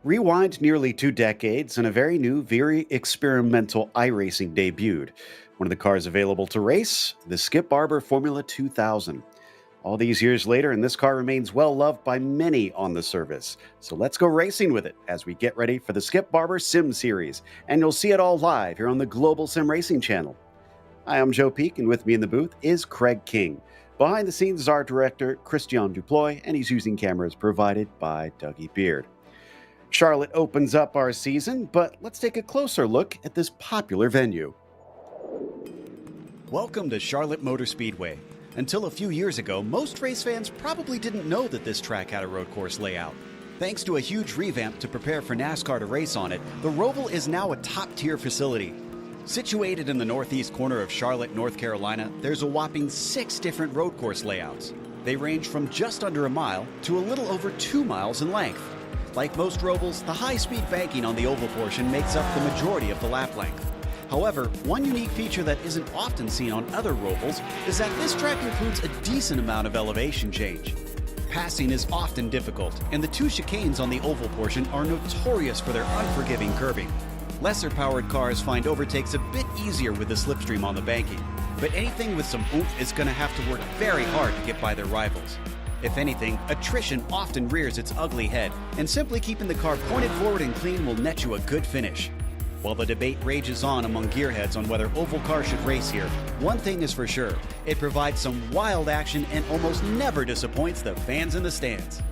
Rewind nearly 2 decades, and a very new, very experimental iRacing debuted. One of the cars available to race, the Skip Barber Formula 2000. All these years later, and this car remains well loved by many on the service. So let's go racing with it as we get ready for the Skip Barber Sim Series. And you'll see it all live here on the Global SimRacing Channel. Hi, I'm Joe Peak, and with me in the booth is Craig King. Behind the scenes is our director, Christian Duploy, and he's using cameras provided by Dougie Beard. Charlotte opens up our season, but let's take a closer look at this popular venue. Welcome to Charlotte Motor Speedway. Until a few years ago, most race fans probably didn't know that this track had a road course layout. Thanks to a huge revamp to prepare for NASCAR to race on it, the Roval is now a top-tier facility. Situated in the northeast corner of Charlotte, North Carolina, there's a whopping 6 different road course layouts. They range from just under a mile to a little over 2 miles in length. Like most Rovals, the high-speed banking on the oval portion makes up the majority of the lap length. However, one unique feature that isn't often seen on other Rovals is that this track includes a decent amount of elevation change. Passing is often difficult, and the 2 chicanes on the oval portion are notorious for their unforgiving curbing. Lesser-powered cars find overtakes a bit easier with the slipstream on the banking, but anything with some oomph is going to have to work very hard to get by their rivals. If anything, attrition often rears its ugly head, and simply keeping the car pointed forward and clean will net you a good finish. While the debate rages on among gearheads on whether oval cars should race here, one thing is for sure, it provides some wild action and almost never disappoints the fans in the stands.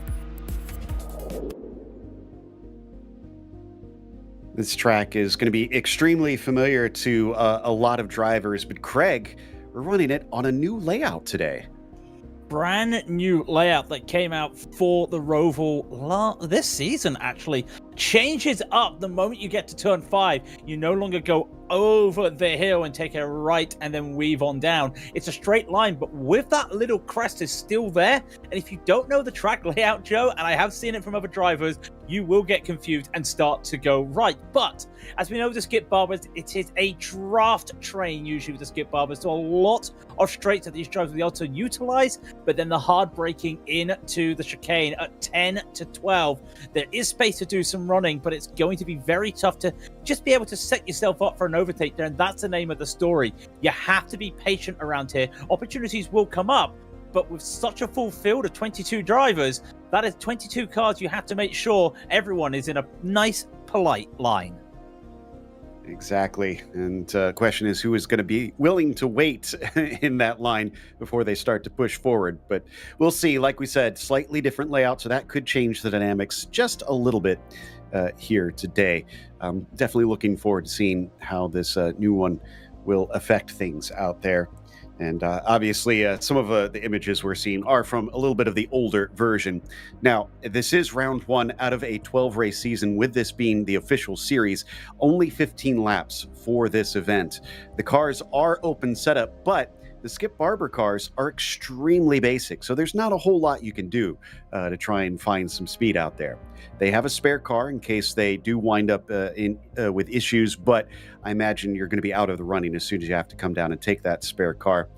This track is going to be extremely familiar to a lot of drivers, but Craig, we're running it on a new layout today. Brand new layout that came out for the Roval this season, actually. Changes up the moment you get to turn 5. You no longer go over the hill and take a right and then weave on down. It's a straight line, but with that little crest is still there. And if you don't know the track layout, Joe, and I have seen it from other drivers, you will get confused and start to go right. But as we know with the Skip Barbers, it is a draft train usually with the Skip Barbers. So a lot of straights that these drivers will be able to utilize, but then the hard braking into the chicane at 10 to 12. There is space to do some running, but it's going to be very tough to just be able to set yourself up for an overtake there, and that's the name of the story. You have to be patient around here. Opportunities will come up, but with such a full field of 22 drivers, that is 22 cars. You have to make sure everyone is in a nice, polite line. Exactly. And the question is, who is going to be willing to wait in that line before they start to push forward? But we'll see. Like we said, slightly different layout, so that could change the dynamics just a little bit here today. Definitely looking forward to seeing how this new one will affect things out there. And obviously, some of the images we're seeing are from a little bit of the older version. Now, this is round 1 out of a 12-race season, with this being the official series. Only 15 laps for this event. The cars are open setup, but the Skip Barber cars are extremely basic, so there's not a whole lot you can do to try and find some speed out there. They have a spare car in case they do wind up with issues, but I imagine you're going to be out of the running as soon as you have to come down and take that spare car.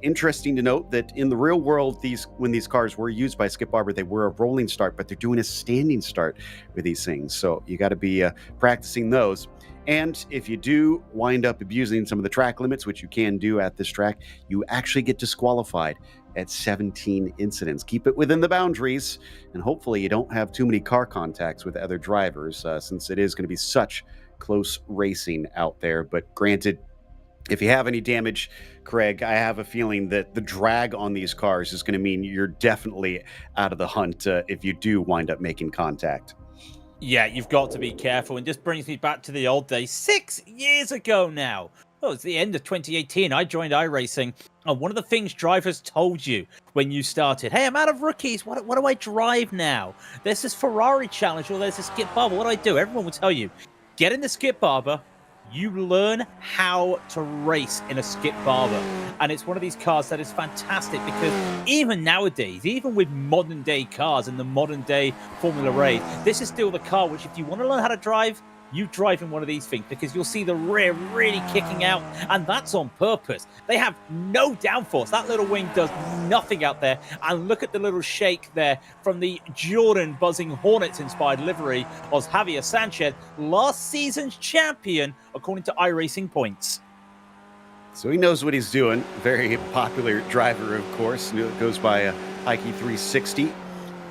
Interesting to note that in the real world, when these cars were used by Skip Barber, they were a rolling start, but they're doing a standing start with these things, so you got to be practicing those. And if you do wind up abusing some of the track limits, which you can do at this track, you actually get disqualified at 17 incidents. Keep it within the boundaries, and hopefully you don't have too many car contacts with other drivers, since it is going to be such close racing out there. But granted, if you have any damage, Craig, I have a feeling that the drag on these cars is going to mean you're definitely out of the hunt if you do wind up making contact. Yeah, you've got to be careful. And just brings me back to the old days. 6 years ago now. Well, it's the end of 2018. I joined iRacing. And one of the things drivers told you when you started, hey, I'm out of rookies. What do I drive now? There's this Ferrari challenge or there's this Skip Barber. What do I do? Everyone will tell you, get in the Skip Barber. You learn how to race in a Skip Barber. And it's one of these cars that is fantastic because even nowadays, even with modern day cars and the modern day Formula Race, this is still the car which if you want to learn how to drive, you drive in one of these things, because you'll see the rear really kicking out, and that's on purpose. They have no downforce. That little wing does nothing out there. And look at the little shake there from the Jordan buzzing Hornets-inspired livery of Javier Sanchez, last season's champion, according to iRacing points. So he knows what he's doing. Very popular driver, of course. Goes by Ike 360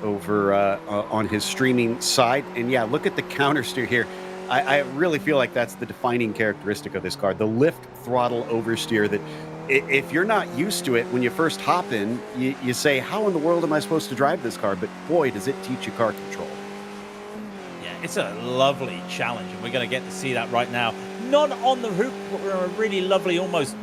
over on his streaming side. And yeah, look at the counter steer here. I really feel like that's the defining characteristic of this car. The lift throttle oversteer that if you're not used to it when you first hop in, you say, how in the world am I supposed to drive this car? But boy, does it teach you car control. Yeah, it's a lovely challenge, and we're going to get to see that right now. Not on the hoop, but we're a really lovely, almost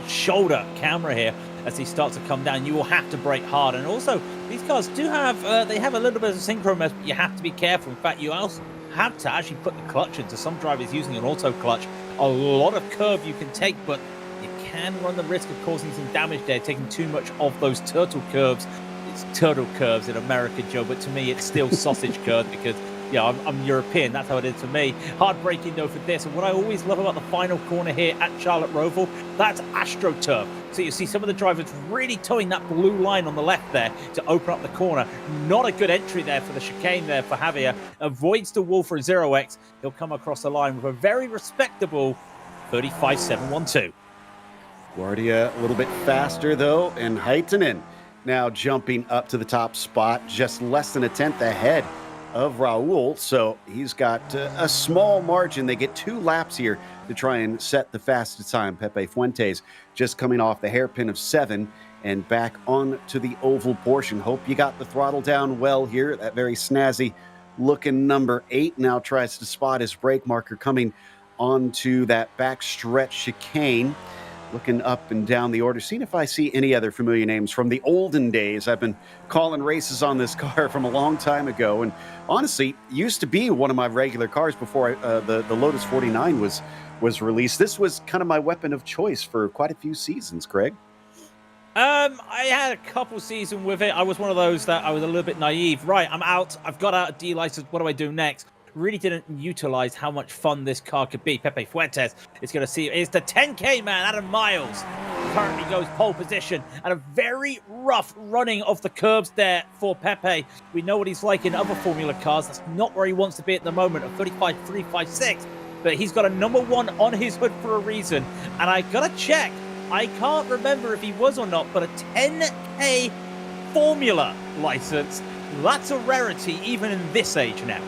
shoulder camera here as he starts to come down. You will have to brake hard, and also these cars do have they have a little bit of synchro mess, but you have to be careful. In fact, you also have to actually put the clutch into. Some drivers using an auto clutch. A lot of curve you can take, but you can run the risk of causing some damage there, taking too much of those turtle curves. It's turtle curves in America, Joe, but to me it's still sausage curves, because yeah, I'm European. That's how it is for me. Hard braking though for this. And what I always love about the final corner here at Charlotte Roval, that's AstroTurf. So you see some of the drivers really towing that blue line on the left there to open up the corner. Not a good entry there for the chicane there for Javier. Avoids the wall for a 0x. He'll come across the line with a very respectable 35.712. Guardia a little bit faster though, and Heitinen now jumping up to the top spot, just less than a tenth ahead of Raul. So he's got a small margin. They get 2 laps here to try and set the fastest time. Pepe Fuentes just coming off the hairpin of 7 and back on to the oval portion. Hope you got the throttle down well here. That very snazzy looking number 8 now tries to spot his brake marker coming onto that back stretch chicane. Looking up and down the order, seeing if I see any other familiar names from the olden days. I've been calling races on this car from a long time ago, and honestly, used to be one of my regular cars before the Lotus 49 was released. This was kind of my weapon of choice for quite a few seasons, Craig. I had a couple seasons with it. I was one of those that I was a little bit naive. Right, I'm out. I've got out a D license. What do I do next? Really didn't utilize how much fun this car could be. Pepe Fuentes is going to see it's the 10K man, Adam Miles. Currently goes pole position, and a very rough running of the curbs there for Pepe. We know what he's like in other Formula cars. That's not where he wants to be at the moment, a 35.356. But he's got a number 1 on his hood for a reason. And I got to check. I can't remember if he was or not, but a 10K Formula license, that's a rarity even in this age now.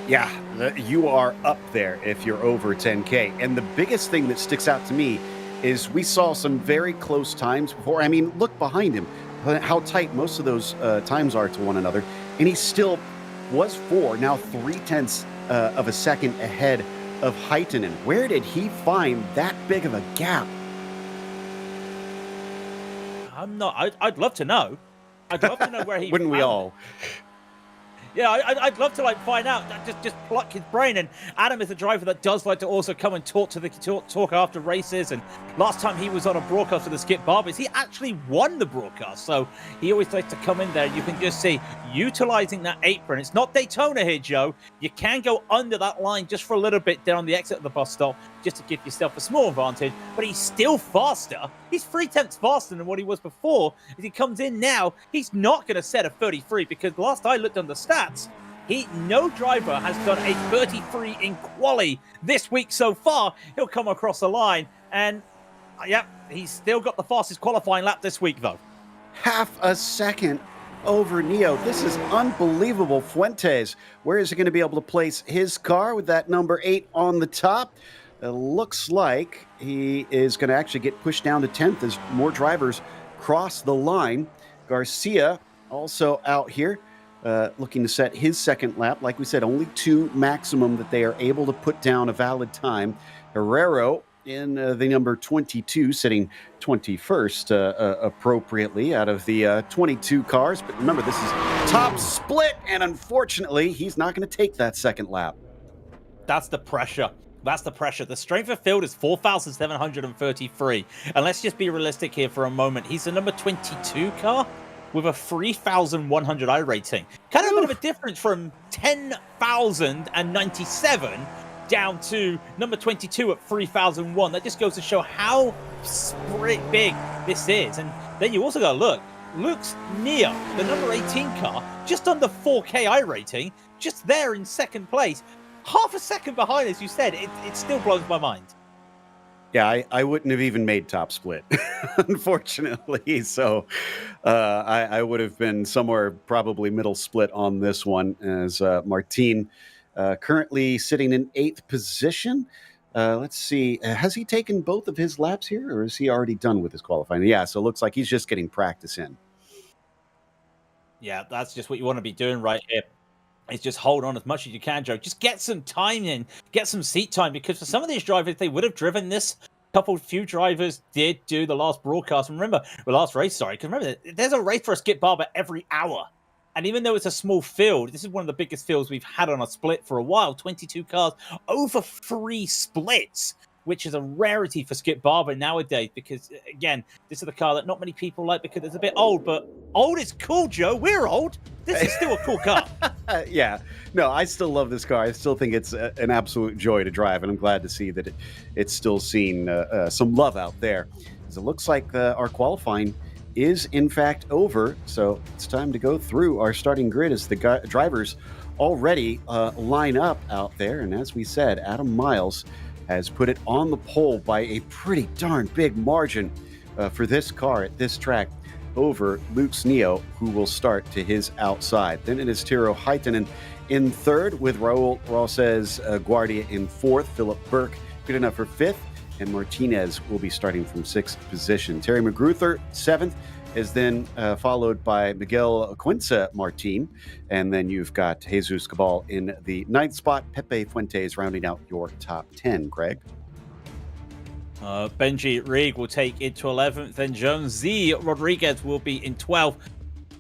Yeah, you are up there if you're over 10K. And the biggest thing that sticks out to me is we saw some very close times before. I mean, look behind him, how tight most of those times are to one another. And he still was 4, now 0.3 of a second ahead of Heitinen. Where did he find that big of a gap? I'd love to know. I'd love to know where he Wouldn't we all? Yeah, I'd love to find out. Just pluck his brain. And Adam is a driver that does like to also come and talk after races. And last time he was on a broadcast for the Skip Barbers, he actually won the broadcast. So he always likes to come in there. You can just see utilizing that apron. It's not Daytona here, Joe. You can go under that line just for a little bit down the exit of the bus stop, just to give yourself a small advantage. But he's still faster. He's 0.3 faster than what he was before. As he comes in now, he's not going to set a 33, because last I looked on the stats, no driver has done a 33 in quali this week so far. He'll come across the line, and yeah, he's still got the fastest qualifying lap this week, though. Half a second over Neo. This is unbelievable. Fuentes, where is he going to be able to place his car with that number 8 on the top? It looks like he is going to actually get pushed down to 10th as more drivers cross the line. Garcia also out here looking to set his second lap. Like we said, only 2 maximum that they are able to put down a valid time. Herrero in the number 22, sitting 21st appropriately out of the 22 cars. But remember, this is top split, and unfortunately, he's not going to take that second lap. That's the pressure. That's the pressure. The strength of field is 4,733. And let's just be realistic here for a moment. He's the number 22 car with a 3,100 I rating. Kind of a bit of a difference from 10,097 down to number 22 at 3001. That just goes to show how big this is. And then you also got to look. Luke's Neo, the number 18 car, just under 4K iRating, just there in second place. Half a second behind, as you said. It still blows my mind. Yeah, I wouldn't have even made top split, unfortunately. So I would have been somewhere probably middle split on this one, as Martin currently sitting in 8th position. Let's see. Has he taken both of his laps here, or is he already done with his qualifying? Yeah, so it looks like he's just getting practice in. Yeah, that's just what you want to be doing right here. Is just hold on as much as you can, Joe. Just get some time in, get some seat time, because for some of these drivers, they would have driven this. Few drivers did do the last broadcast. And remember, the last race, sorry, because remember, there's a race for a Skip Barber every hour. And even though it's a small field, this is one of the biggest fields we've had on a split for a while. 22 cars, over 3 splits, which is a rarity for Skip Barber nowadays, because, again, this is the car that not many people like because it's a bit old, but old is cool, Joe. We're old. This is still a cool car. Yeah. No, I still love this car. I still think it's an absolute joy to drive, and I'm glad to see that it's still seeing some love out there. As it looks like our qualifying is, in fact, over, so it's time to go through our starting grid as the drivers already line up out there. And as we said, Adam Miles has put it on the pole by a pretty darn big margin for this car at this track over Luke's Neo, who will start to his outside. Then it is Tiro Haitanen in 3rd, with Raul Rosses Guardia in 4th, Philip Burke good enough for 5th, and Martinez will be starting from 6th position. Terry McGruther, 7th, is then followed by Miguel Quinza Martin, and then you've got Jesus Cabal in the 9th spot, Pepe Fuentes rounding out your top 10, Greg. Benji Rieg will take it to 11th. Then Jones Z. Rodriguez will be in 12th.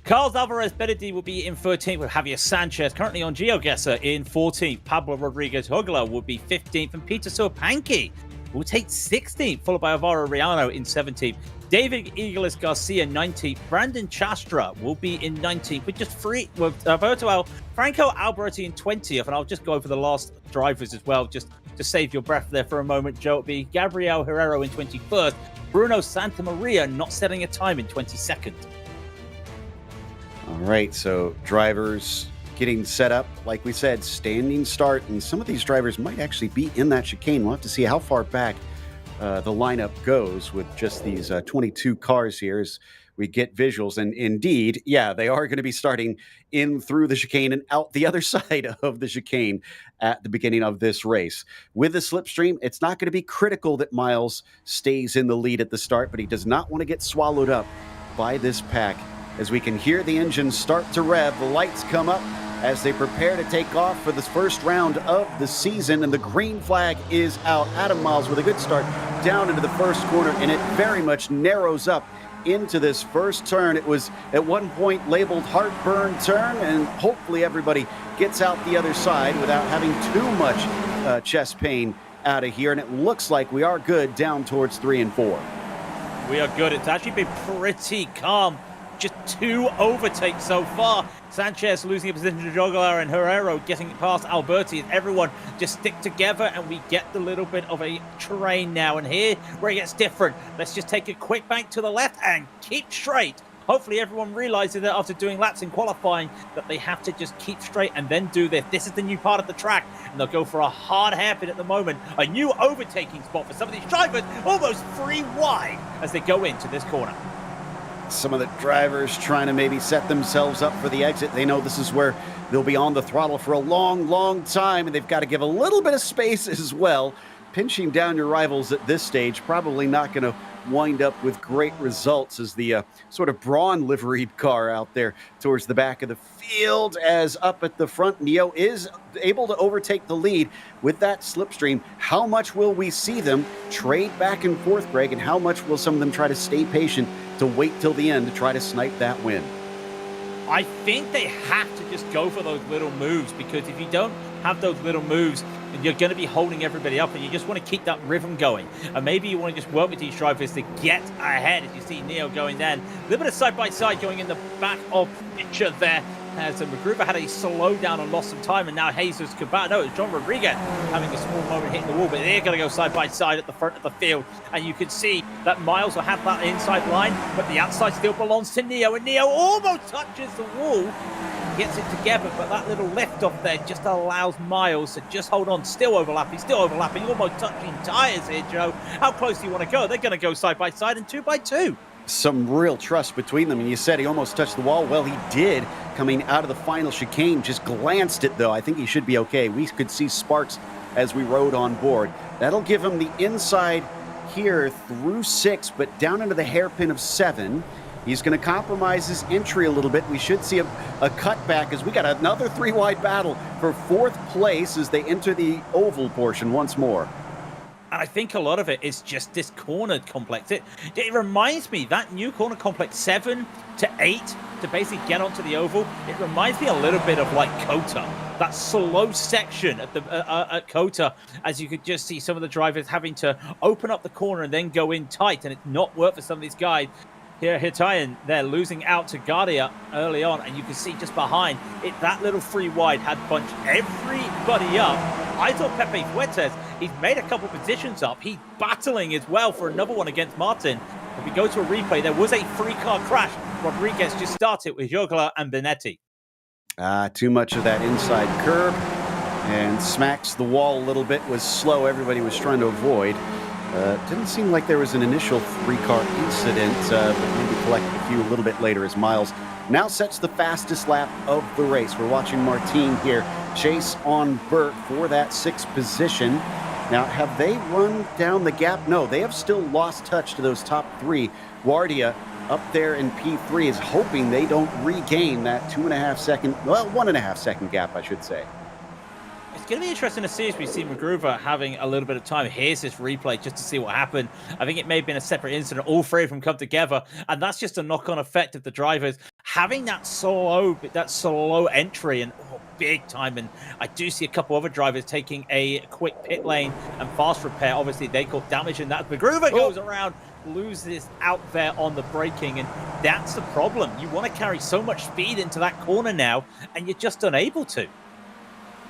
Carlos Alvarez Benedi will be in 13th, with Javier Sanchez currently on GeoGuessr in 14th. Pablo Rodriguez Hogla will be 15th. And Peter Sopanki will take 16th, followed by Alvaro Riano in 17th. David Eagles Garcia 19th. Brandon Chastra will be in 19th, with just 3 with Franco Alberti in 20th. And I'll just go over the last drivers as well, just to save your breath there for a moment, Joe. It'll be Gabriel Herrero in 21st. Bruno Santamaria not setting a time in 22nd. All right, so drivers getting set up, like we said, standing start, and some of these drivers might actually be in that chicane. We'll have to see how far back the lineup goes with just these 22 cars here as we get visuals. And indeed, yeah, they are going to be starting in through the chicane and out the other side of the chicane at the beginning of this race. With the slipstream, it's not going to be critical that Miles stays in the lead at the start, but he does not want to get swallowed up by this pack. As we can hear the engine start to rev, the lights come up as they prepare to take off for this first round of the season, and the green flag is out. Adam Miles with a good start down into the first corner, and it very much narrows up into this first turn. It was at one point labeled heartburn turn, and hopefully everybody gets out the other side without having too much chest pain out of here, and it looks like we are good down towards 3 and 4. We are good. It's actually been pretty calm. Just 2 overtakes so far. Sanchez losing a position to Joglar, and Herrero getting past Alberti. Everyone just stick together, and we get the little bit of a terrain now. And here, where it gets different, let's just take a quick bank to the left and keep straight. Hopefully everyone realizes that after doing laps in qualifying that they have to just keep straight and then do this. This is the new part of the track, and they'll go for a hard hairpin at the moment. A new overtaking spot for some of these drivers, almost 3 wide as they go into this corner. Some of the drivers trying to maybe set themselves up for the exit. They know this is where they'll be on the throttle for a long, long time, and they've got to give a little bit of space as well. Pinching down your rivals at this stage, probably not going to wind up with great results, as the sort of brawn liveried car out there towards the back of the field, as up at the front, Neo is able to overtake the lead with that slipstream. How much will we see them trade back and forth, Greg, and how much will some of them try to stay patient to wait till the end to try to snipe that win? I think they have to just go for those little moves, because if you don't have those little moves, you're going to be holding everybody up, and you just want to keep that rhythm going. And maybe you want to just work with these drivers to get ahead. As you see Neo going down, a little bit of side-by-side going in the back of the picture there. as McGruber had a slow down and lost some time, and now Jesus Cabana, no, it's John Rodriguez having a small moment hitting the wall, but they're going to go side by side at the front of the field, and you can see that Miles will have that inside line, but the outside still belongs to Neo, and Neo almost touches the wall, gets it together, but that little lift off there just allows Miles to just hold on, still overlapping, almost touching tires here, Joe. How close do you want to go? They're going to go side by side and 2 by 2. Some real trust between them, and you said he almost touched the wall. Well, he did coming out of the final chicane, just glanced it though. I think he should be okay. We could see sparks as we rode on board. That'll give him the inside here through 6, but down into the hairpin of 7. He's going to compromise his entry a little bit. We should see a cutback as we got another 3-wide battle for 4th place as they enter the oval portion once more. And I think a lot of it is just this corner complex. It reminds me, that new corner complex 7 to 8 to basically get onto the oval, it reminds me a little bit of like Kota. That slow section at Kota, as you could just see some of the drivers having to open up the corner and then go in tight, and it's not worked for some of these guys. Here, Hitayan, they're losing out to Guardia early on, and you can see just behind it, that little 3-wide had bunched everybody up. I thought Pepe Fuentes, he's made a couple positions up. He's battling as well for another one against Martin. If we go to a replay, there was a 3-car crash. Rodriguez just started with Jogla and Benetti. Too much of that inside curb and smacks the wall a little bit. Was slow. Everybody was trying to avoid. Didn't seem like there was an initial 3-car incident, but maybe collected a few a little bit later as Miles now sets the fastest lap of the race. We're watching Martin here chase on Burt for that 6th position. Now, have they run down the gap? No, they have still lost touch to those top 3. Guardia up there in P3 is hoping they don't regain that 2.5 second, well, 1.5 second gap, I should say. It's going to be interesting to see as we see McGruber having a little bit of time. Here's this replay just to see what happened. I think it may have been a separate incident. All 3 of them come together, and that's just a knock-on effect of the drivers having that slow entry, and big time. And I do see a couple other drivers taking a quick pit lane and fast repair. Obviously, they got damage in that. McGruber goes around, loses out there on the braking, and that's the problem. You want to carry so much speed into that corner now, and you're just unable to.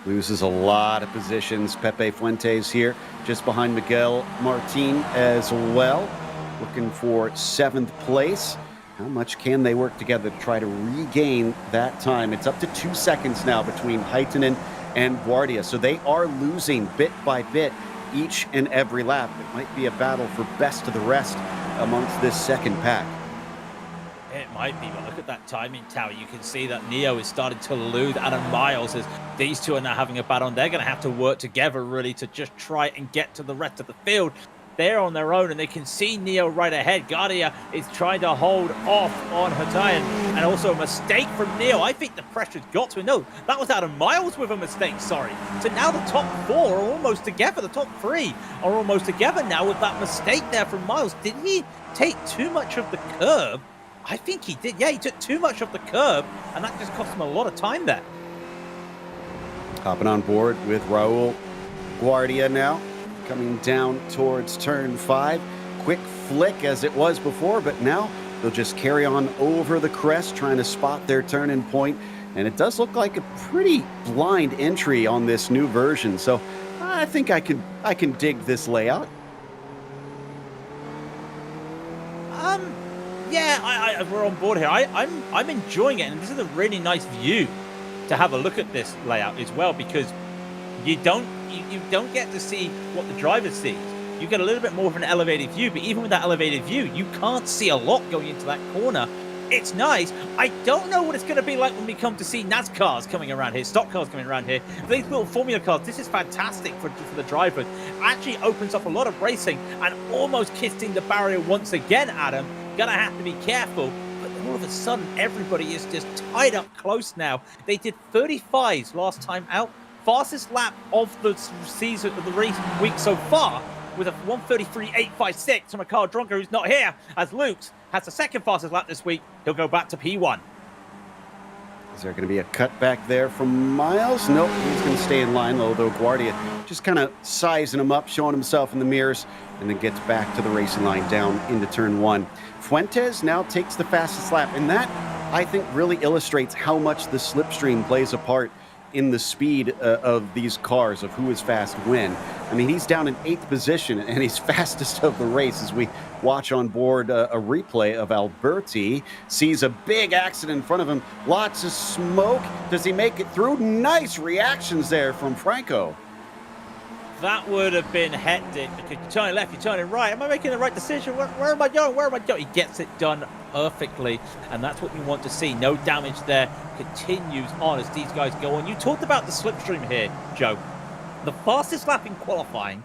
Loses a lot of positions. Pepe Fuentes here, just behind Miguel Martin as well, looking for 7th place. How much can they work together to try to regain that time? It's up to 2 seconds now between Heitinen and Guardia, so they are losing bit by bit each and every lap. It might be a battle for best of the rest amongst this second pack. It might be, but look at that timing tower. You can see that Neo is starting to lose Adam Miles as these two are now having a battle. They're going to have to work together really to just try and get to the rest of the field. They're on their own, and they can see Neo right ahead. Guardia is trying to hold off on Hitayan, and also a mistake from Neo. I think the pressure's got to him. No, that was Adam Miles with a mistake, sorry. So now the top 4 are almost together. The top 3 are almost together now with that mistake there from Miles. Did he take too much of the curb? I think he did. Yeah, he took too much of the curb, and that just cost him a lot of time there. Hopping on board with Raul Guardia now, coming down towards turn 5. Quick flick as it was before, but now they'll just carry on over the crest, trying to spot their turn-in point. And it does look like a pretty blind entry on this new version, so I think I can dig this layout. Yeah, we're on board here. I'm enjoying it, and this is a really nice view to have a look at this layout as well, because you don't get to see what the driver sees. You get a little bit more of an elevated view, but even with that elevated view, you can't see a lot going into that corner. It's nice. I don't know what it's going to be like when we come to see NASCARs coming around here, stock cars coming around here. These little Formula cars, this is fantastic for the drivers. Actually opens up a lot of racing and almost kissing the barrier once again, Adam. Gonna have to be careful. But all of a sudden, everybody is just tied up close now. They did 35s last time out. Fastest lap of the season, of the race week so far, with a 1:33.856 from a Carl Dronker who's not here, as Luke's has the second fastest lap this week. He'll go back to P1. Is there going to be a cutback there from Miles? Nope, he's going to stay in line, although Guardia just kind of sizing him up, showing himself in the mirrors, and then gets back to the racing line down into turn 1. Fuentes now takes the fastest lap, and that I think really illustrates how much the slipstream plays a part in the speed of these cars, of who is fast when. I mean, he's down in 8th position, and he's fastest of the race as we watch on board a replay of Alberti. Sees a big accident in front of him. Lots of smoke. Does he make it through? Nice reactions there from Franco. That would have been hectic because you're turning left, you're turning right. Am I making the right decision? Where am I going? Where am I going? He gets it done perfectly, and that's what you want to see. No damage there. Continues on as these guys go on. You talked about the slipstream here, Joe. The fastest lap in qualifying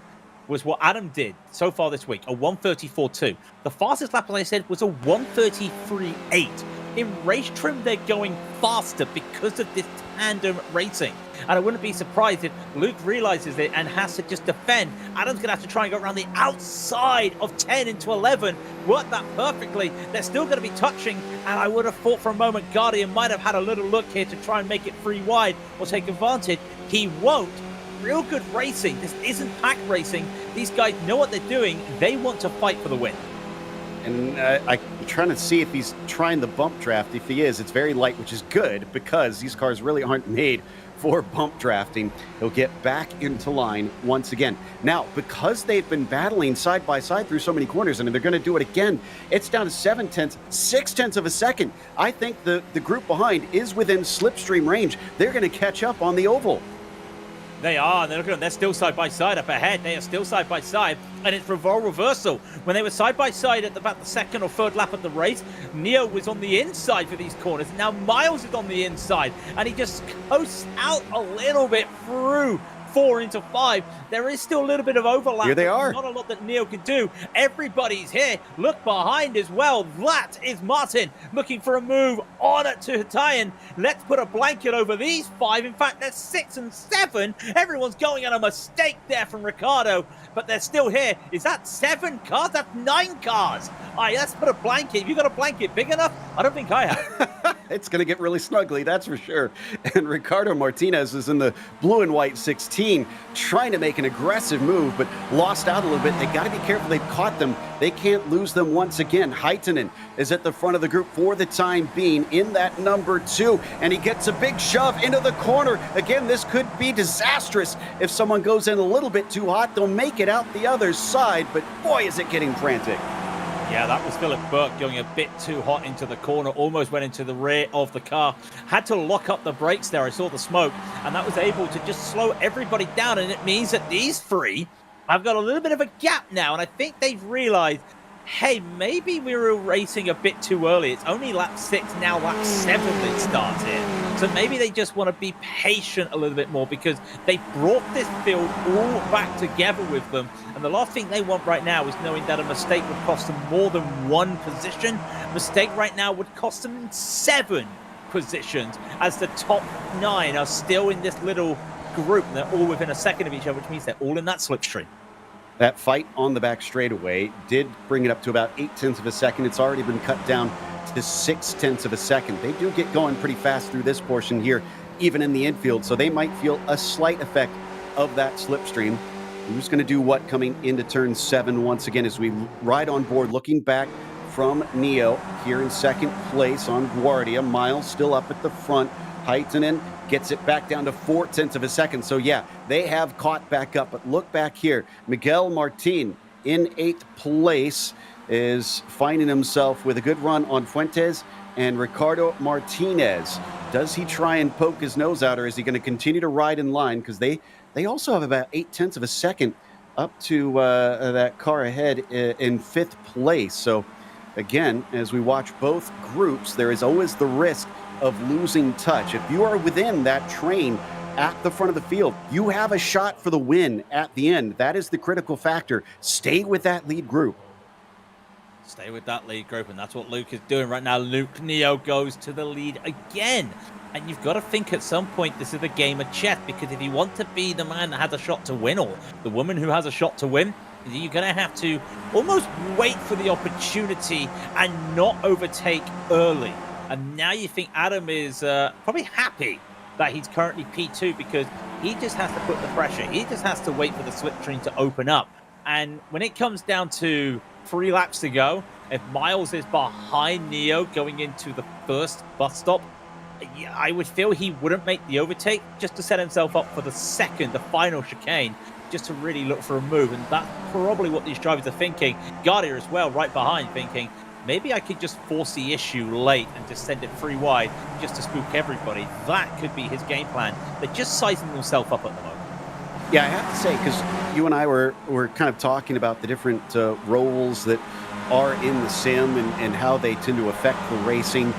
was what Adam did so far this week, a 1:34.2. The fastest lap, as I said, was a 1:33.8. In race trim, they're going faster because of this tandem racing. And I wouldn't be surprised if Luke realizes it and has to just defend. Adam's going to have to try and go around the outside of 10 into 11. Worked that perfectly. They're still going to be touching. And I would have thought for a moment Guardian might have had a little look here to try and make it free wide or take advantage. He won't. Real good racing. This isn't pack racing. These guys know what they're doing. They want to fight for the win. And I'm trying to see if he's trying the bump draft. If he is, it's very light, which is good because these cars really aren't made for bump drafting. He'll get back into line once again. Now, because they've been battling side by side through so many corners, and they're going to do it again, it's down to 6/10 of a second. I think the group behind is within slipstream range. They're going to catch up on the oval. They are, and they're still side by side up ahead. They are still side by side, and it's Roval reversal. When they were side by side at about the second or third lap of the race, Neo was on the inside for these corners. Now Miles is on the inside, and he just coasts out a little bit through 4 into 5. There is still a little bit of overlap. Here they are. Not a lot that Neo can do. Everybody's here. Look behind as well. That is Martin looking for a move on it to Hitayan. Let's put a blanket over these 5. In fact, there's 6 and 7. Everyone's going on a mistake there from Ricardo, but they're still here. Is that 7 cars? That's 9 cars. All right, let's put a blanket. Have you got a blanket big enough? I don't think I have. It's going to get really snuggly, that's for sure. And Ricardo Martinez is in the blue and white 16, trying to make an aggressive move, but lost out a little bit. They got to be careful. They've caught them. They can't lose them once again. Heitinen is at the front of the group for the time being in that number 2, and he gets a big shove into the corner. Again, this could be disastrous. If someone goes in a little bit too hot, they'll make it out the other side, but boy, is it getting frantic. Yeah, that was Philip Burke going a bit too hot into the corner, almost went into the rear of the car. Had to lock up the brakes there. I saw the smoke, and that was able to just slow everybody down, and it means that these 3 have got a little bit of a gap now, and I think they've realized, hey, maybe we were racing a bit too early. It's only lap 6, now lap 7 that starts here. So maybe they just want to be patient a little bit more because they brought this field all back together with them. And the last thing they want right now is knowing that a mistake would cost them more than 1 position. A mistake right now would cost them 7 positions as the top 9 are still in this little group. And they're all within a second of each other, which means they're all in that slipstream. That fight on the back straightaway did bring it up to about 0.8 of a second. It's already been cut down to 0.6 of a second. They do get going pretty fast through this portion here, even in the infield, so they might feel a slight effect of that slipstream. Who's going to do what coming into turn 7 once again as we ride on board, looking back from Neo here in second place on Guardia. Miles still up at the front. Heitinen gets it back down to 0.4 of a second. So yeah, they have caught back up, but look back here. Miguel Martin in 8th place is finding himself with a good run on Fuentes and Ricardo Martinez. Does he try and poke his nose out, or is he going to continue to ride in line? Because they also have about 0.8 of a second up to that car ahead in 5th place. So again, as we watch both groups, there is always the risk of losing touch. If you are within that train at the front of the field, you have a shot for the win at the end. That is the critical factor. Stay with that lead group. Stay with that lead group, and that's what Luke is doing right now. Luke Neo goes to the lead again. And you've got to think at some point this is a game of chess, because if you want to be the man that has a shot to win, or the woman who has a shot to win, you're going to have to almost wait for the opportunity and not overtake early. And now you think Adam is probably happy that he's currently P2, because he just has to put the pressure. He just has to wait for the slipstream to open up. And when it comes down to 3 laps to go, If Miles is behind Neo going into the first bus stop, yeah, I would feel he wouldn't make the overtake just to set himself up for the second, the final chicane, just to really look for a move. And that's probably what these drivers are thinking. Guardia as well, right behind, thinking, maybe I could just force the issue late and just send it free wide just to spook everybody. That could be his game plan. They're just sizing themselves up at the moment. Yeah, I have to say, because you and I were kind of talking about the different roles that are in the sim and how they tend to affect the racing,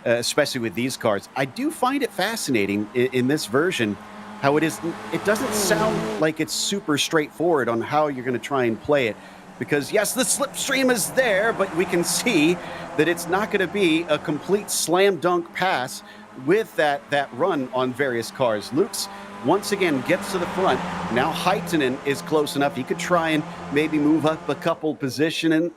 especially with these cars. I do find it fascinating in this version how it doesn't sound like it's super straightforward on how you're going to try and play it. Because yes, the slipstream is there, but we can see that it's not going to be a complete slam dunk pass with that run on various cars. Luke's once again gets to the front. Now Heitinen is close enough. He could try and maybe move up a couple positions.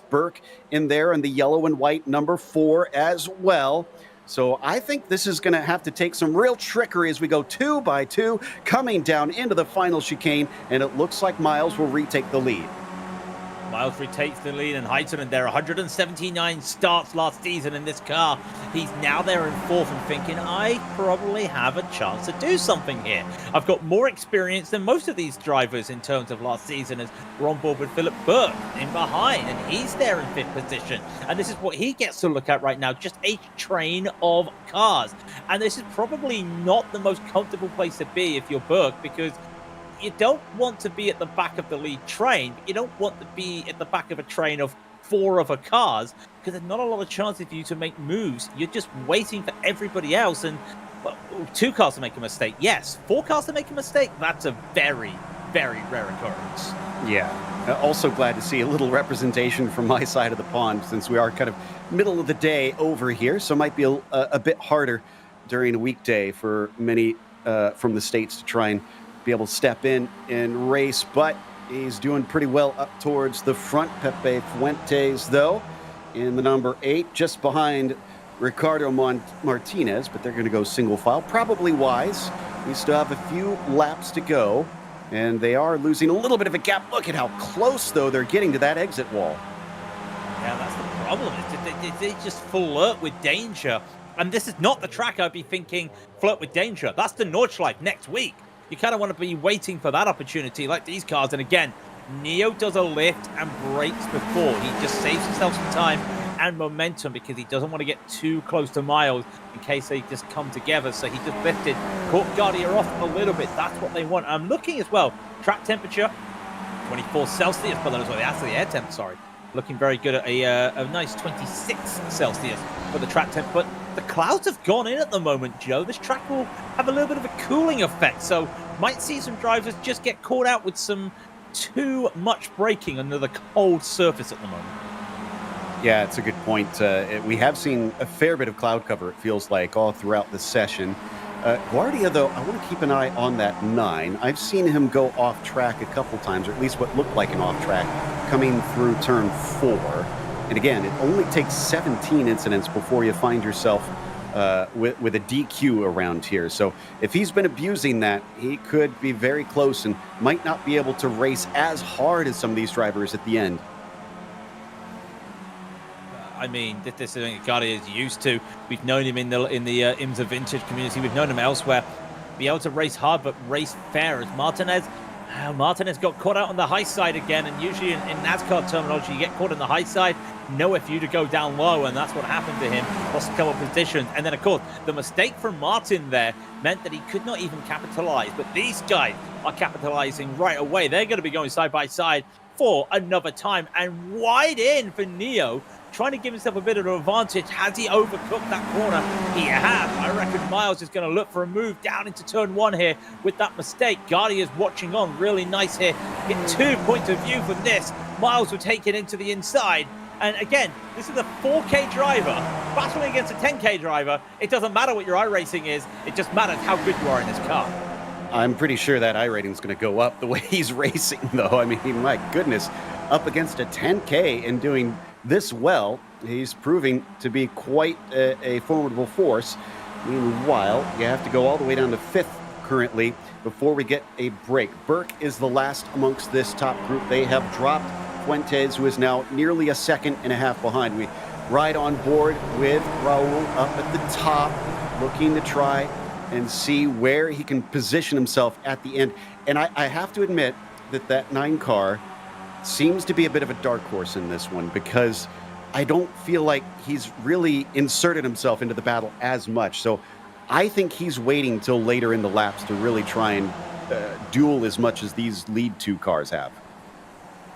Burke in there in the yellow and white number 4 as well. So I think this is going to have to take some real trickery as we go 2 by 2, coming down into the final chicane, and it looks like Miles will retake the lead. Miles retakes the lead, and Heitinen there, 179 starts last season in this car. He's now there in 4th and thinking, I probably have a chance to do something here. I've got more experience than most of these drivers in terms of last season, as we're on board with Philip Burke in behind, and he's there in 5th position. And this is what he gets to look at right now, just a train of cars. And this is probably not the most comfortable place to be if you're Burke, because you don't want to be at the back of the lead train, but you don't want to be at the back of a train of 4 other cars, because there's not a lot of chance for you to make moves. You're just waiting for everybody else, and well, 2 cars to make a mistake. Yes, 4 cars to make a mistake, that's a very, very rare occurrence. Yeah. Also glad to see a little representation from my side of the pond, since we are kind of middle of the day over here, so it might be a bit harder during a weekday for many from the States to try and be able to step in and race, but he's doing pretty well up towards the front. Pepe Fuentes, though, in the number 8, just behind Ricardo Martinez, but they're going to go single file. Probably wise. We still have a few laps to go, and they are losing a little bit of a gap. Look at how close, though, they're getting to that exit wall. Yeah, that's the problem. They just flirt with danger, and this is not the track I'd be thinking flirt with danger. That's the Nordschleife next week. You kind of want to be waiting for that opportunity like these cars. And again, Neo does a lift and brakes before. He just saves himself some time and momentum because he doesn't want to get too close to Miles in case they just come together. So he just lifted, caught Guardia off a little bit. That's what they want. I'm looking as well. Track temperature, 24 Celsius, but that's the air temp, sorry. Looking very good at a nice 26 Celsius for the track temp. But the clouds have gone in at the moment, Joe. This track will have a little bit of a cooling effect. So might see some drivers just get caught out with some too much braking under the cold surface at the moment. Yeah, it's a good point. We have seen a fair bit of cloud cover, it feels like, all throughout the session. Guardia, though, I want to keep an eye on that 9. I've seen him go off track a couple times, or at least what looked like an off track, coming through turn 4. And again, it only takes 17 incidents before you find yourself with a DQ around here. So if he's been abusing that, he could be very close and might not be able to race as hard as some of these drivers at the end. I mean, this is something Guardia is used to. We've known him in the IMSA Vintage community. We've known him elsewhere. Be able to race hard, but race fair. As Martinez got caught out on the high side again, and usually in NASCAR terminology, you get caught on the high side, nowhere for you to go down low, and that's what happened to him. Lost a couple of positions, and then of course the mistake from Martin there meant that he could not even capitalize. But these guys are capitalizing right away. They're going to be going side by side for another time, and wide in for Neo, trying to give himself a bit of an advantage. Has he overcooked that corner? He has. I reckon Miles is going to look for a move down into turn 1 here with that mistake. Guardia is watching on. Really nice here. Get 2 points of view from this. Miles will take it into the inside. And again, this is a 4K driver battling against a 10K driver. It doesn't matter what your iRacing is. It just matters how good you are in this car. I'm pretty sure that iRating is going to go up the way he's racing, though. I mean, my goodness, up against a 10K and doing this well, he's proving to be quite a formidable force. Meanwhile, you have to go all the way down to 5th currently before we get a break. Burke is the last amongst this top group. They have dropped Fuentes, who is now nearly a second and a half behind. We ride on board with Raul up at the top, looking to try and see where he can position himself at the end. And I have to admit that 9 car seems to be a bit of a dark horse in this one, because I don't feel like he's really inserted himself into the battle as much. So I think he's waiting till later in the laps to really try and duel as much as these lead 2 cars have.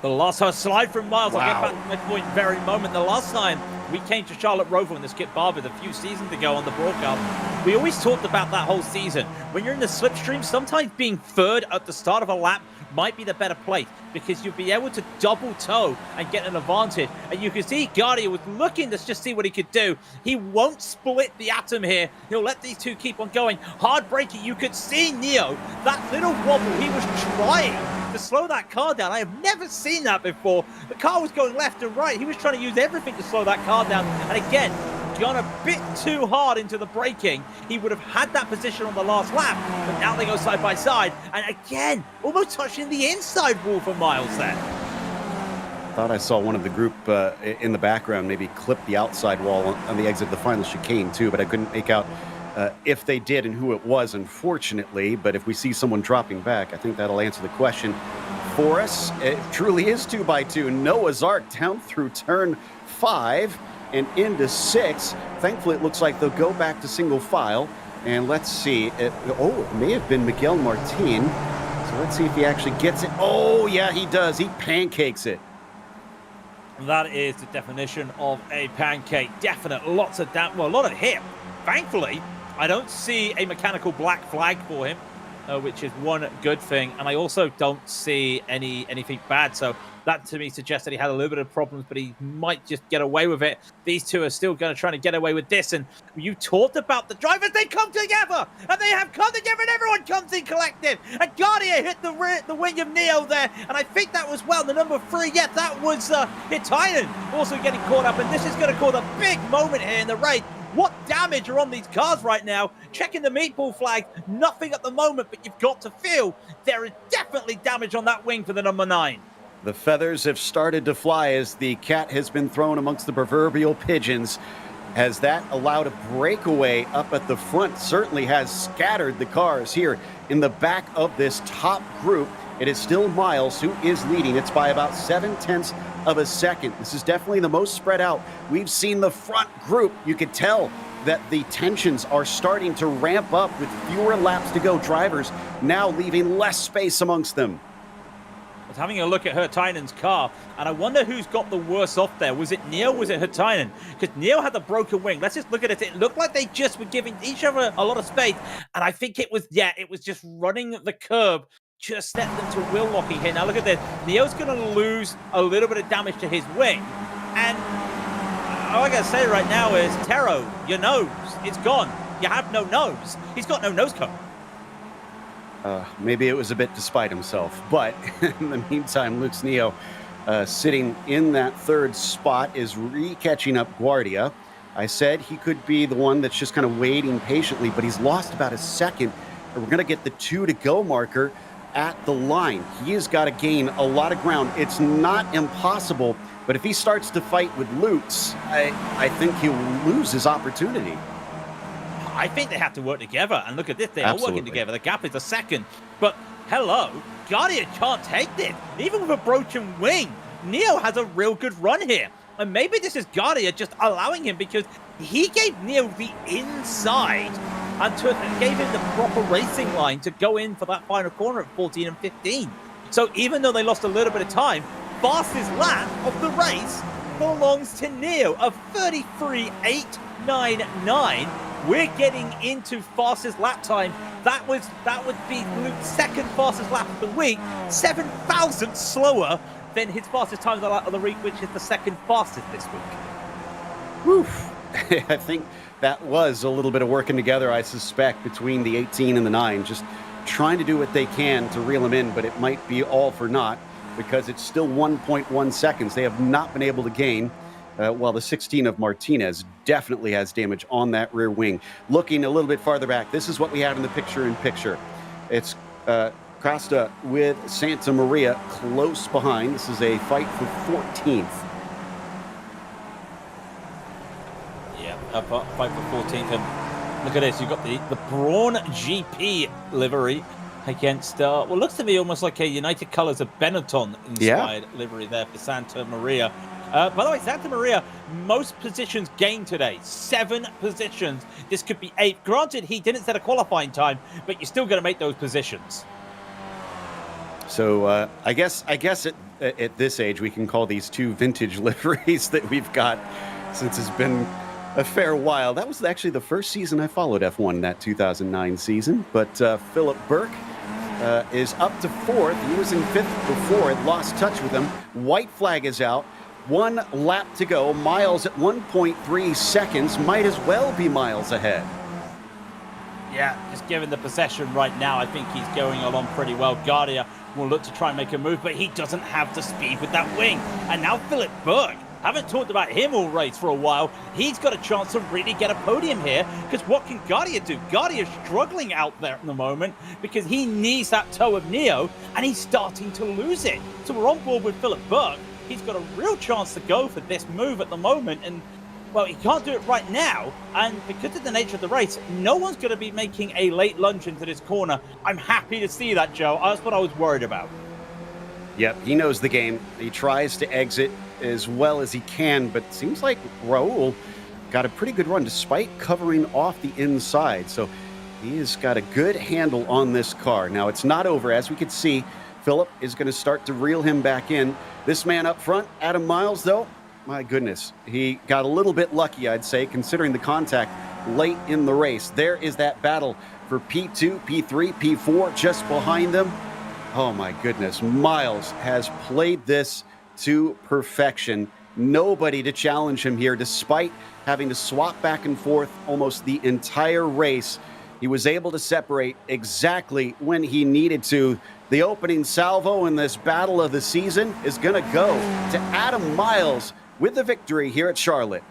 The last time slide from Miles. Wow. I'll get back to my point very moment. The last time we came to Charlotte Roval in the Skip Barber a few seasons ago on the broadcast, we always talked about that whole season. When you're in the slipstream, sometimes being third at the start of a lap might be the better place, because you'll be able to double toe and get an advantage. And you can see Guardia was looking to just see what he could do. He won't split the atom here. He'll let these 2 keep on going. Hard braking. You could see Neo, that little wobble, he was trying to slow that car down. I have never seen that before. The car was going left and right. He was trying to use everything to slow that car down. And again, gone a bit too hard into the braking. He would have had that position on the last lap, but now they go side by side. And again, almost touching the inside wall for Miles there. Thought I saw one of the group in the background maybe clip the outside wall on the exit of the final chicane too, but I couldn't make out if they did and who it was, unfortunately. But if we see someone dropping back, I think that'll answer the question for us. It truly is 2x2. Noah's Ark down through turn 5 and into 6. Thankfully, it looks like they'll go back to single file. And let's see. It may have been Miguel Martin. So let's see if he actually gets it. Oh, yeah, he does. He pancakes it. That is the definition of a pancake. Definite. Lots of that. Well, a lot of hit. Thankfully, I don't see a mechanical black flag for him, which is one good thing. And I also don't see anything bad. So that to me suggests that he had a little bit of problems, but he might just get away with it. These 2 are still going to try to get away with this. And you talked about the drivers. They come together, and they have come together, and everyone comes in collective. And Guardia hit the wing of Neo there. And I think that was, well, the number 3. Yeah, that was Hitainen also getting caught up. And this is going to cause a big moment here in the race. What damage are on these cars right now? Checking the meatball flag, nothing at the moment, but you've got to feel there is definitely damage on that wing for the number 9. The feathers have started to fly as the cat has been thrown amongst the proverbial pigeons. Has that allowed a breakaway up at the front? Certainly has scattered the cars here in the back of this top group. It is still Miles who is leading. It's by about 0.7 of a second. This is definitely the most spread out we've seen the front group. You could tell that the tensions are starting to ramp up with fewer laps to go. Drivers now leaving less space amongst them. I was having a look at Hurtainen's car, and I wonder who's got the worse off there. Was it Neo? Was it Hurtainen? Because Neo had the broken wing. Let's just look at it. It looked like they just were giving each other a lot of space, and I think it was just running the curb. Just set them to wheel locking here. Now look at this. Neo's going to lose a little bit of damage to his wing. And all I got to say right now is, Tero, your nose, it's gone. You have no nose. He's got no nose cone. Maybe it was a bit despite himself. But in the meantime, Luke's Neo sitting in that 3rd spot is re-catching up Guardia. I said he could be the one that's just kind of waiting patiently, but he's lost about a second. And we're going to get the 2 to go marker at the line. He has got to gain a lot of ground. It's not impossible, but if he starts to fight with Lutz, I think he'll lose his opportunity. I think they have to work together. And look at this, they Absolutely. are working together. The gap is a second. But hello, Guardia can't take this. Even with a broken wing, Neo has a real good run here. And maybe this is Guardia just allowing him, because he gave Neo the inside and gave him the proper racing line to go in for that final corner at 14 and 15. So even though they lost a little bit of time, fastest lap of the race belongs to Neo of 33.899. We're getting into fastest lap time. That would be Luke's 2nd fastest lap of the week, 7 thousandths slower than his fastest time of the week, which is the 2nd fastest this week. Woof. I think that was a little bit of working together, I suspect, between the 18 and the 9, just trying to do what they can to reel him in, but it might be all for naught, because it's still 1.1 seconds. They have not been able to gain, while the 16 of Martinez definitely has damage on that rear wing. Looking a little bit farther back, this is what we had in the picture-in-picture. It's Costa with Santa Maria close behind. This is a fight for 14th. Yeah, a fight for 14th. And look at this. You've got the Brawn GP livery against, what looks to be almost like a United Colors of Benetton-inspired livery there for Santa Maria. By the way, Santa Maria, most positions gained today. 7 positions. This could be 8. Granted, he didn't set a qualifying time, but you're still going to make those positions. So I guess at this age, we can call these 2 vintage liveries that we've got since it's been a fair while. That was actually the first season I followed F1, that 2009 season. But Philip Burke is up to 4th. He was in 5th before. It lost touch with him. White flag is out. 1 lap to go. Miles at 1.3 seconds. Might as well be miles ahead. Yeah, just given the possession right now, I think he's going along pretty well. Guardia will look to try and make a move, but he doesn't have the speed with that wing. And now Philip Burke. Haven't talked about him all race for a while. He's got a chance to really get a podium here, because what can Guardia do? Guardia's struggling out there at the moment because he needs that toe of Neo, and he's starting to lose it. So we're on board with Philip Burke. He's got a real chance to go for this move at the moment, and well, he can't do it right now, and because of the nature of the race, no one's going to be making a late lunge into this corner. I'm happy to see that, Joe. That's what I was worried about. Yep, he knows the game. He tries to exit as well as he can, but seems like Raul got a pretty good run despite covering off the inside. So he has got a good handle on this car. Now, it's not over. As we can see, Philip is going to start to reel him back in. This man up front, Adam Miles, though, my goodness, he got a little bit lucky, I'd say, considering the contact late in the race. There is that battle for P2, P3, P4 just behind them. Oh, my goodness. Miles has played this to perfection. Nobody to challenge him here, despite having to swap back and forth almost the entire race. He was able to separate exactly when he needed to. The opening salvo in this battle of the season is going to go to Adam Miles with the victory here at Charlotte.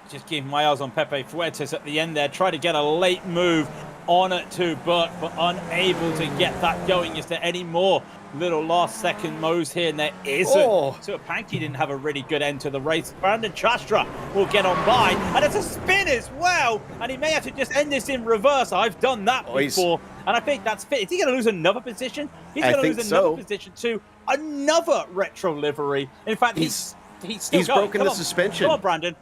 Just give Miles on Pepe Fuentes at the end there. Try to get a late move on it to Burke, but unable to get that going. Is there any more little last-second moves here? And there isn't. So Panky didn't have a really good end to the race. Brandon Chastra will get on by, and it's a spin as well. And he may have to just end this in reverse. I've done that before, and I think that's fit. Is he going to lose another position? He's going to lose another position to another retro livery. In fact, he's broken the suspension. Come on, Brandon.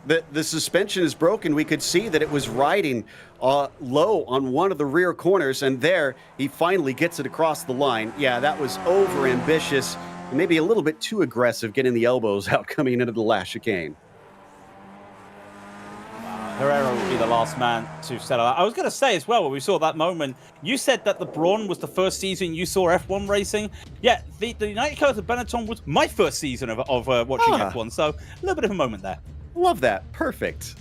The suspension is broken. We could see that it was riding low on one of the rear corners, and there he finally gets it across the line. Yeah, that was over-ambitious, maybe a little bit too aggressive, getting the elbows out coming into the last chicane. Herrera will be the last man to settle out. I was going to say as well, when we saw that moment, you said that the Brawn was the first season you saw F1 racing. Yeah, the United Colors of Benetton was my first season of watching F1, so a little bit of a moment there. Love that. Perfect.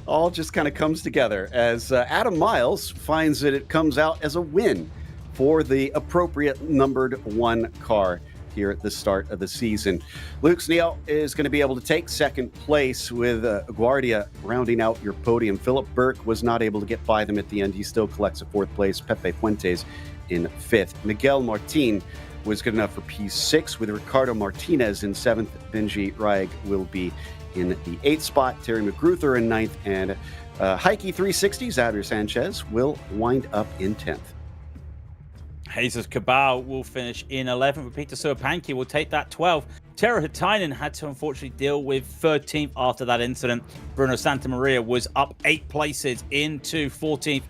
All just kind of comes together as Adam Miles finds that it comes out as a win for the appropriate numbered 1 car here at the start of the season. Luke Sneal is going to be able to take second place with Guardia rounding out your podium. Philip Burke was not able to get by them at the end. He still collects a 4th place. Pepe Fuentes in 5th. Miguel Martin was good enough for P6 with Ricardo Martinez in 7th. Benji Raig will be in the 8th spot. Terry McGruther in 9th. And Heike 360, Xavier Sanchez will wind up in 10th. Jesus Cabal will finish in 11th, but Peter Serpanki will take that 12th. Tero Hatainen had to unfortunately deal with 13th after that incident. Bruno Santamaria was up 8 places into 14th.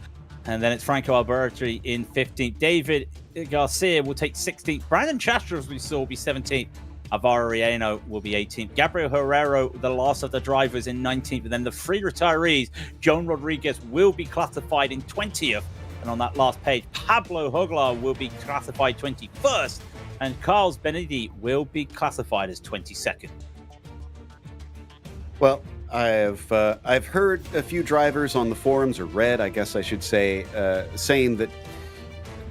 And then it's Franco Alberti in 15th. David Garcia will take 16th. Brandon Chastra, as we saw, will be 17th. Alvaro Rieno will be 18th. Gabriel Herrero, the last of the drivers, in 19th. And then the 3 retirees, Joan Rodriguez will be classified in 20th. And on that last page, Pablo Hoglar will be classified 21st. And Carlos Benedi will be classified as 22nd. Well, I've heard a few drivers on the forums, or read, I guess I should say, saying that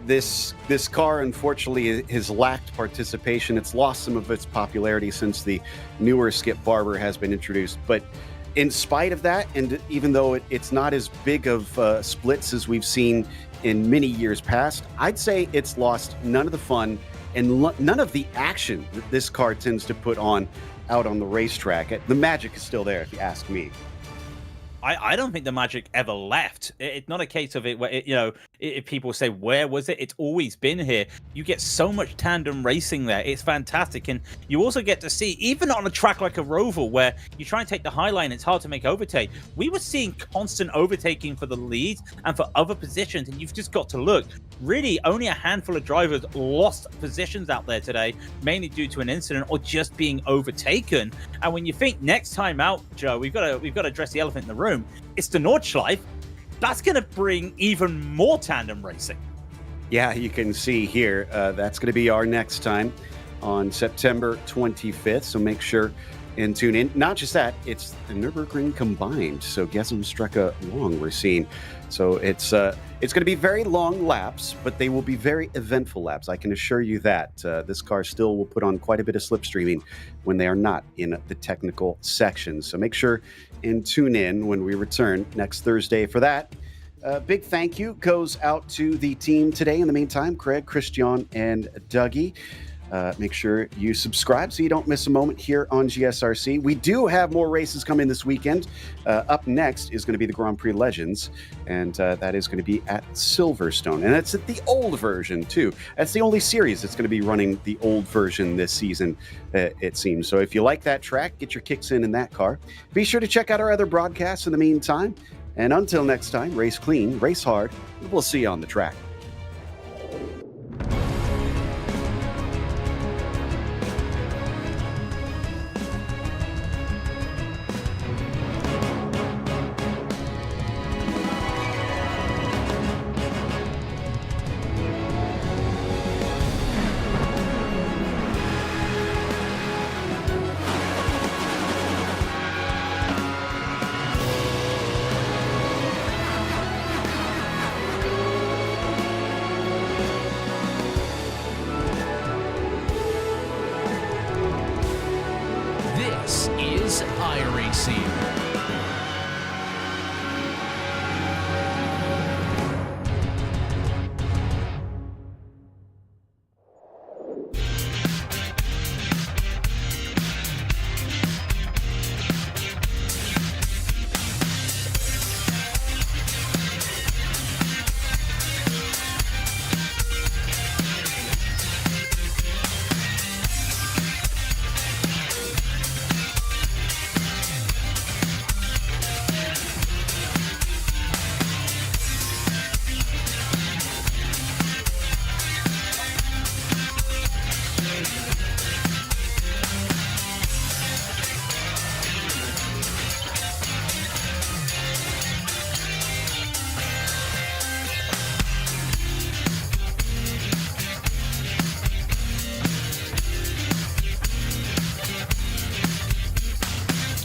this car unfortunately has lacked participation. It's lost some of its popularity since the newer Skip Barber has been introduced. But in spite of that, and even though it's not as big of splits as we've seen in many years past, I'd say it's lost none of the fun and none of the action that this car tends to put on out on the racetrack. The magic is still there, if you ask me. I don't think the magic ever left. It's not a case of it where, if people say, where was it? It's always been here. You get so much tandem racing there. It's fantastic. And you also get to see, even on a track like a Roval, where you try and take the high line, it's hard to make overtake. We were seeing constant overtaking for the lead and for other positions. And you've just got to look. Really, only a handful of drivers lost positions out there today, mainly due to an incident or just being overtaken. And when you think next time out, Joe, we've got to address the elephant in the room. It's the Nordschleife. That's going to bring even more tandem racing. Yeah, you can see here, that's going to be our next time on September 25th. So make sure and tune in. Not just that, it's the Nürburgring combined. So Gesam-Strecke long we're seeing. So it's going to be very long laps, but they will be very eventful laps. I can assure you that. This car still will put on quite a bit of slipstreaming when they are not in the technical sections. So make sure and tune in when we return next Thursday for that. Big thank you goes out to the team today. In the meantime, Craig, Christian, and Dougie. Make sure you subscribe so you don't miss a moment here on GSRC. We do have more races coming this weekend. Up next is going to be the Grand Prix Legends, and that is going to be at Silverstone. And that's at the old version, too. That's the only series that's going to be running the old version this season, it seems. So if you like that track, get your kicks in that car. Be sure to check out our other broadcasts in the meantime. And until next time, race clean, race hard, and we'll see you on the track.